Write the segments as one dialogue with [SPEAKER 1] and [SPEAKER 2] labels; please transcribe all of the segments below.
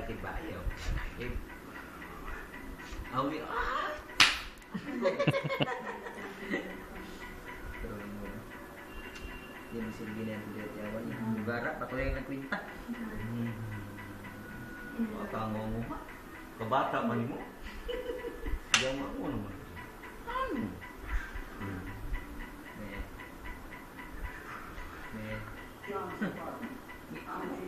[SPEAKER 1] tibayo. Awi, ah! Dia mesti begini yang dia jawab ni. Barat patut yang nak minta. Apa ngomong? Kebata manimu. Dia mau ngomong.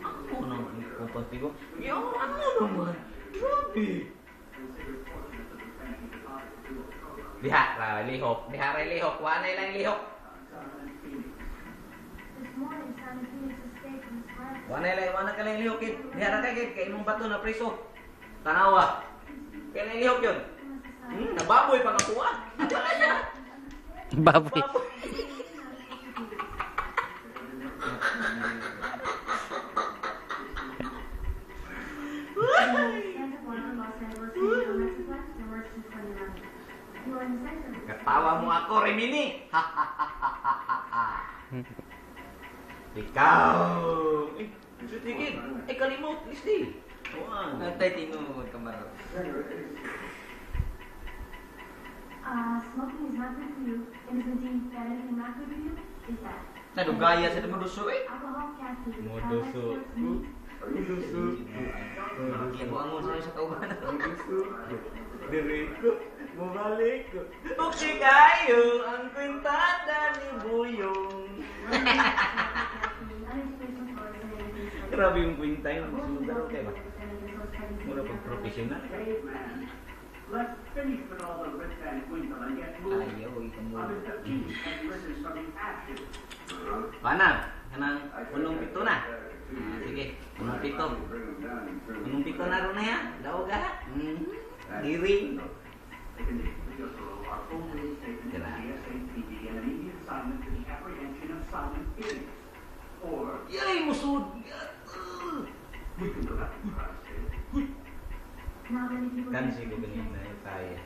[SPEAKER 1] Ako naman kompatibo. Yung ano naman? Grabe. Diha ra lihok, diha ra lihok, wanay lang lihok. Wanay ka lang lihok kid. Diha ra kay imong bato na preso. Tanawa. Kay lang lihok yun. Nababoy pa kakuha.
[SPEAKER 2] Baboy.
[SPEAKER 1] Ketawa mo ako, Remini. Ikaw. Sutigin. Kalimot, listi. Natay tinungod kamaro.
[SPEAKER 3] Smoking is not good for you. It is indeed that anything not good for you is bad.
[SPEAKER 1] Nadugaya sa moduso eh.
[SPEAKER 3] Alcohol can't be
[SPEAKER 1] Moduso. Moduso. Gibangon sa sa kauban. Moduso. Direko. Mabalik ko. Okay kayo ang kwintada ni Buyong. Grabe yung kwinta yun. Sumudaro kayo ba? Mura pag-professional.
[SPEAKER 4] Let's finish with all the rich and queen and get moving.
[SPEAKER 1] Ayaw, ito mo.
[SPEAKER 4] On the defeat and listen from the action.
[SPEAKER 1] Pana, kanang unong pito na. Sige, unong pito. Unong pito na ron na yan. Daw ka. Diring. Yay, musud. Kan sih gue ganyan na yung kaya.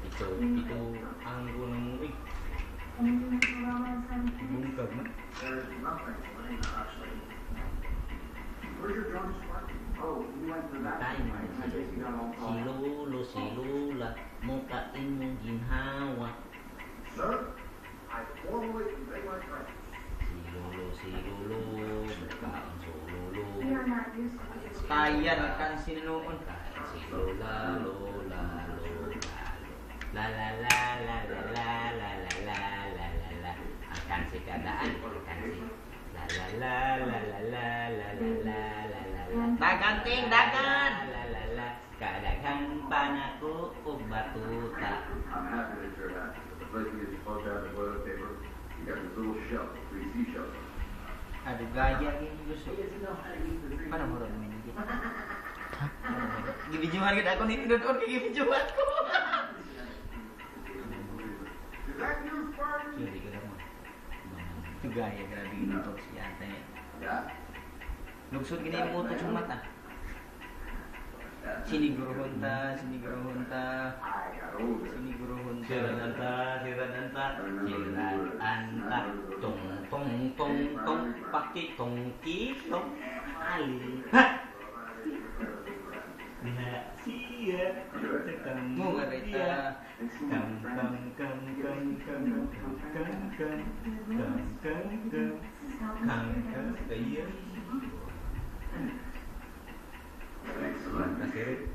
[SPEAKER 1] Ito ang gunang mo eh. Bungkag na.
[SPEAKER 4] Where's your drum spark? Oh, you went to that.
[SPEAKER 1] Si Lula, mukain mong ginhawa.
[SPEAKER 4] Sir, I formally convey my thanks.
[SPEAKER 1] Si Lolo, mukain so Lolo.
[SPEAKER 3] We are not used to this.
[SPEAKER 1] Kaya na kan sinuon. Si Lola, Lola, Lola. La la la la la la la la la la la la. Akan si keadaan, akan si. La la la la la la la la la la la. Dagan ting, dagan. La la la. Kadaghan panako ug batuta.
[SPEAKER 5] I'm happy that you're happy. The place we get you close out the toilet paper, you got this little shelf, 3 seashells.
[SPEAKER 1] Aduh gaya gini gusto. Mana mo ron minigit? Gibijuan gid ako ni tinuod kay gibijuan ko.
[SPEAKER 4] Is that you, Spartan?
[SPEAKER 1] Sorry ka naman. Gaya grabe ginutok si ate.
[SPEAKER 5] Yeah?
[SPEAKER 1] Lugsod gini mo utok sa mata. Siniguruhon ta.
[SPEAKER 5] I got older.
[SPEAKER 1] Siniguruhon ta. Sirananta. Tong. Paki tong kitong. Ali. Ha! Diha siya. Mo garita. Kang. Kaya.
[SPEAKER 5] Excellent.
[SPEAKER 1] Sirik.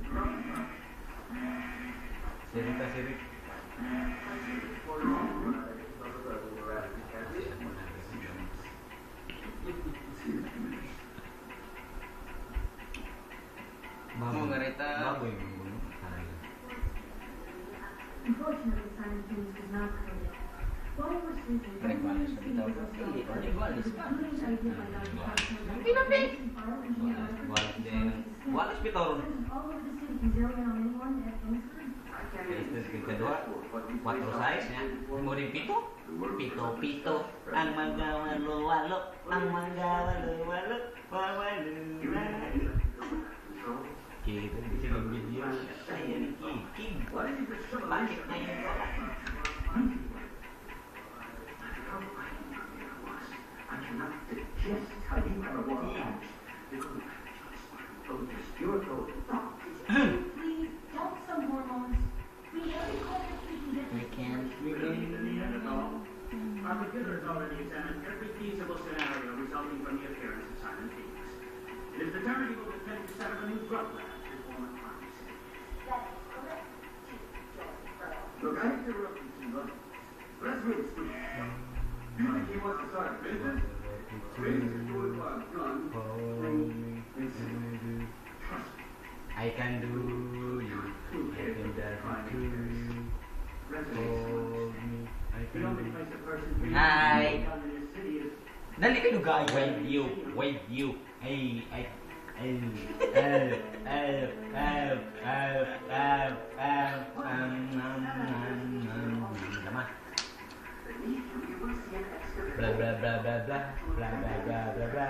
[SPEAKER 1] Mo garita. Baboy mo.
[SPEAKER 3] Unfortunately, Simon Hughes was not credited. While he was sleeping,
[SPEAKER 1] Recuales sa bitaw ko. Recuales pa. Walas bitaw ron. Este kedua, 4 size nya. Kemudian pito. Ang magawalo, walo. Kita di sini video saya ni Kim. Bakit na yung
[SPEAKER 4] Our computer has already examined every feasible scenario resulting from the appearance of Simon Phoenix. It is determined he will attempt to set up a new drug lab to form a crime scene.
[SPEAKER 5] Look, I hate to interrupt you, Simba, but that's really stupid. You think he wants to start a business? Business is doing what I've done through insanity. Trust me.
[SPEAKER 1] I can do you. I can do you. Hold me. I
[SPEAKER 4] The
[SPEAKER 1] can
[SPEAKER 4] only
[SPEAKER 1] do
[SPEAKER 4] place a person can
[SPEAKER 1] Hi.
[SPEAKER 4] done in this city is
[SPEAKER 1] Dali kayo guys. Wave you. Ay. Tama. Bla bla bla bla bla bla bla bla bla bla.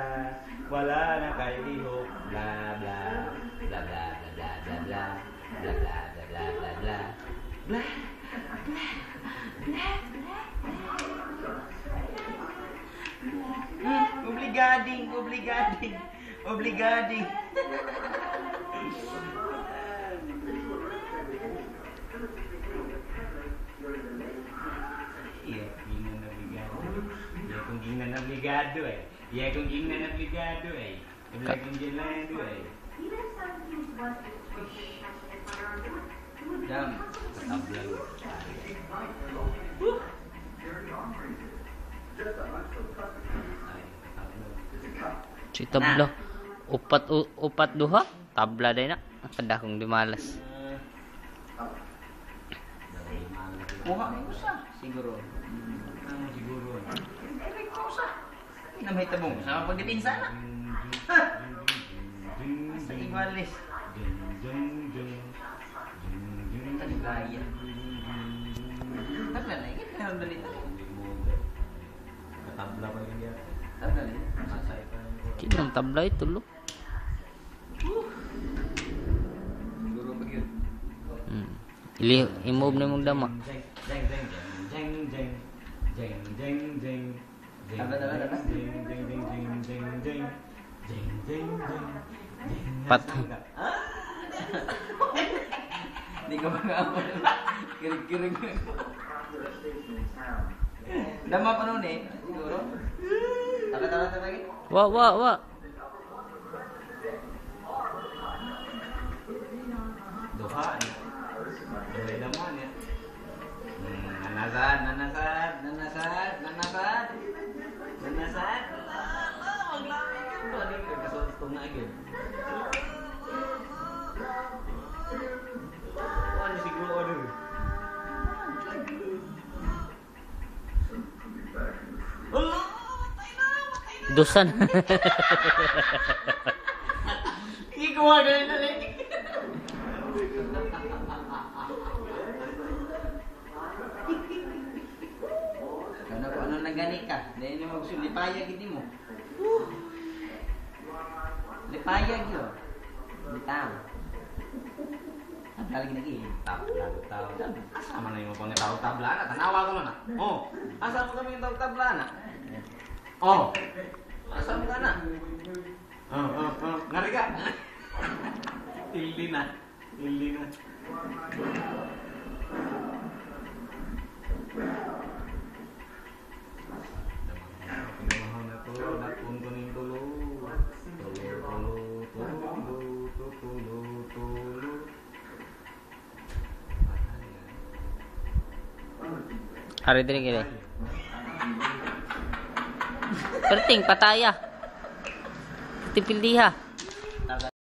[SPEAKER 1] Wala na kayo ihok. Bla bla bla bla bla bla bla bla bla bla bla bla bla bla Obligading. Iya, kung gingnan obligado eh. Wala kong ginlando eh.
[SPEAKER 3] Even if Simon Phoenix was exposed to passionate fire on board, it would be
[SPEAKER 1] Dam,
[SPEAKER 3] impossible to
[SPEAKER 1] katablang.
[SPEAKER 5] Just a hunch of customers.
[SPEAKER 1] Ay, katablang.
[SPEAKER 5] It's a cup.
[SPEAKER 2] Si tabla. Upat duha. Tabla day na. Kada kong dimalas.
[SPEAKER 1] Kuha mo sa siguro. Siguro. May kusa. Na may tabong sa pagdipinsa na. Sa Iguales. Ano gaya? Tabla na, ikit na dali na. Katabla pa yun yan. Tabla na, masay pa.
[SPEAKER 2] Kinang tabla ito lo.
[SPEAKER 1] Siguro ba yun?
[SPEAKER 2] I-move na mong dama. Pat.
[SPEAKER 1] Hindi ka ba nga ako? Kirig-kirig. Dama pa nun eh. Siguro. Taka lagi.
[SPEAKER 2] Wa.
[SPEAKER 1] Duha. Duha naman ya. Nanasad. Maglamig ka ba? Hindi ka kasostong na agad. Ano siguro order? Allah! Matay na!
[SPEAKER 2] Dusan.
[SPEAKER 1] Hindi ko magaling na lang. Ano nagani ka? Dahil na magsulipayag hindi mo. Lipayag yun. Bitaw. Ang galing lagi. Tao. Asama na yung mga tao tabla na. Tanawa ko na. Oh. Asama kami yung tao tabla na. Oh. Asama ka na. Ngari ka. Tildi na. Pinamahan na to, lakon ko ng tulo. Tulo.
[SPEAKER 2] Ari diri gini. Perting pataya. Tipildiha.